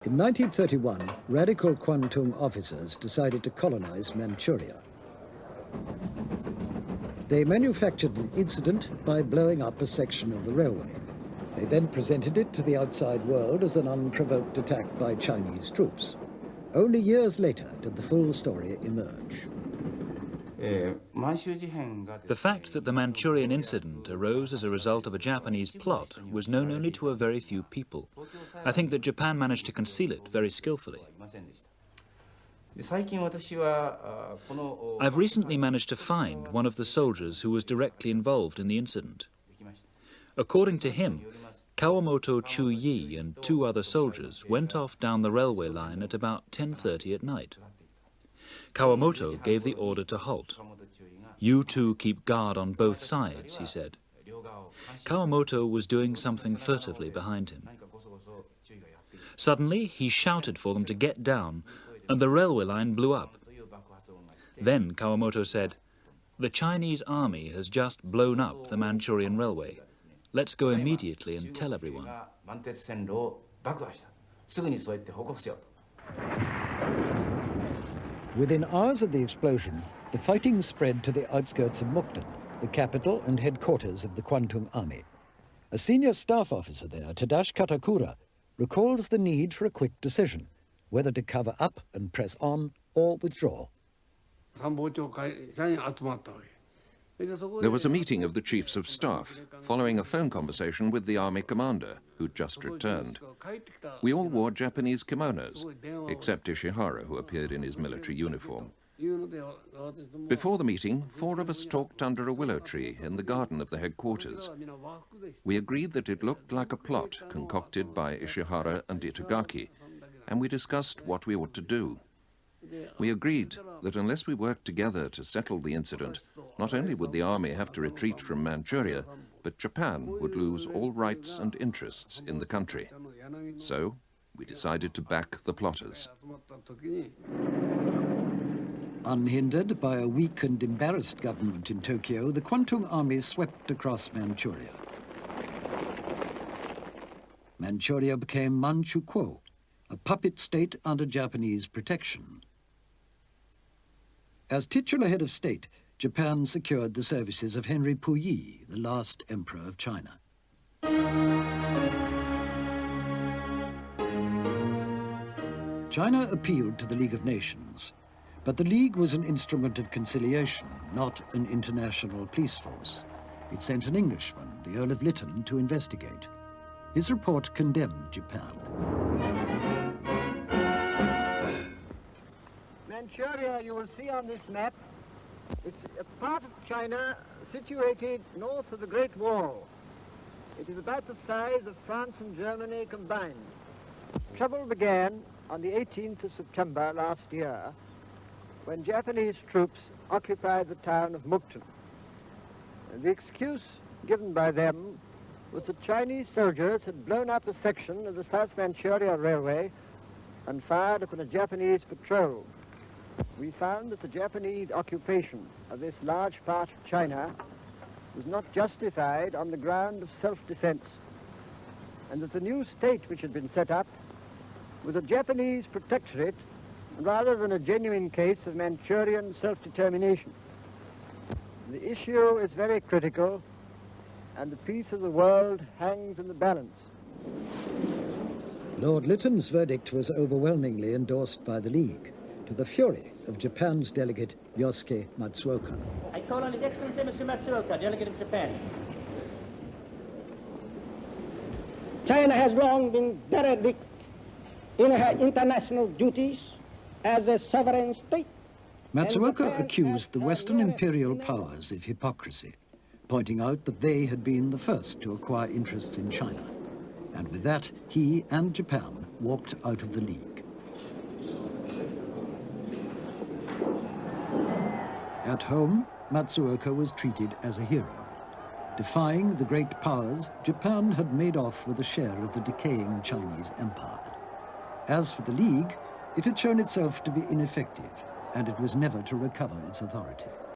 In 1931, radical Kwantung officers decided to colonize Manchuria. They manufactured an incident by blowing up a section of the railway. They then presented it to the outside world as an unprovoked attack by Chinese troops. Only years later did the full story emerge. The fact that the Manchurian incident arose as a result of a Japanese plot was known only to a very few people. I think that Japan managed to conceal it very skillfully. I've recently managed to find one of the soldiers who was directly involved in the incident. According to him, Kawamoto Chu-yi and two other soldiers went off down the railway line at about 10:30 at night. Kawamoto gave the order to halt. "You two keep guard on both sides," he said. Kawamoto was doing something furtively behind him. Suddenly, he shouted for them to get down, and the railway line blew up. Then Kawamoto said, "The Chinese army has just blown up the Manchurian railway. Let's go immediately and tell everyone." Within hours of the explosion, the fighting spread to the outskirts of Mukden, the capital and headquarters of the Kwantung Army. A senior staff officer there, Tadashi Katakura, recalls the need for a quick decision, whether to cover up and press on or withdraw. There was a meeting of the chiefs of staff, following a phone conversation with the army commander, who'd just returned. We all wore Japanese kimonos, except Ishihara, who appeared in his military uniform. Before the meeting, 4 of us talked under a willow tree in the garden of the headquarters. We agreed that it looked like a plot concocted by Ishihara and Itagaki, and we discussed what we ought to do. We agreed that unless we worked together to settle the incident, not only would the army have to retreat from Manchuria, but Japan would lose all rights and interests in the country. So, we decided to back the plotters. Unhindered by a weak and embarrassed government in Tokyo, the Kwantung Army swept across Manchuria. Manchuria became Manchukuo, a puppet state under Japanese protection. As titular head of state, Japan secured the services of Henry Puyi, the last emperor of China. China appealed to the League of Nations, but the League was an instrument of conciliation, not an international police force. It sent an Englishman, the Earl of Lytton, to investigate. His report condemned Japan. Manchuria, you will see on this map, is a part of China situated north of the Great Wall. It is about the size of France and Germany combined. Trouble began on the 18th of September last year when Japanese troops occupied the town of Mukden. And the excuse given by them was that Chinese soldiers had blown up a section of the South Manchuria Railway and fired upon a Japanese patrol. We found that the Japanese occupation of this large part of China was not justified on the ground of self-defense, and that the new state which had been set up was a Japanese protectorate rather than a genuine case of Manchurian self-determination. The issue is very critical, and the peace of the world hangs in the balance. Lord Lytton's verdict was overwhelmingly endorsed by the League, to the fury of Japan's delegate Yosuke Matsuoka. I call on His Excellency Mr. Matsuoka, delegate of Japan. China has long been derelict in her international duties as a sovereign state. Matsuoka accused the Western imperial powers of hypocrisy, pointing out that they had been the first to acquire interests in China. And with that, he and Japan walked out of the League. At home, Matsuoka was treated as a hero. Defying the great powers, Japan had made off with a share of the decaying Chinese empire. As for the League, it had shown itself to be ineffective, and it was never to recover its authority.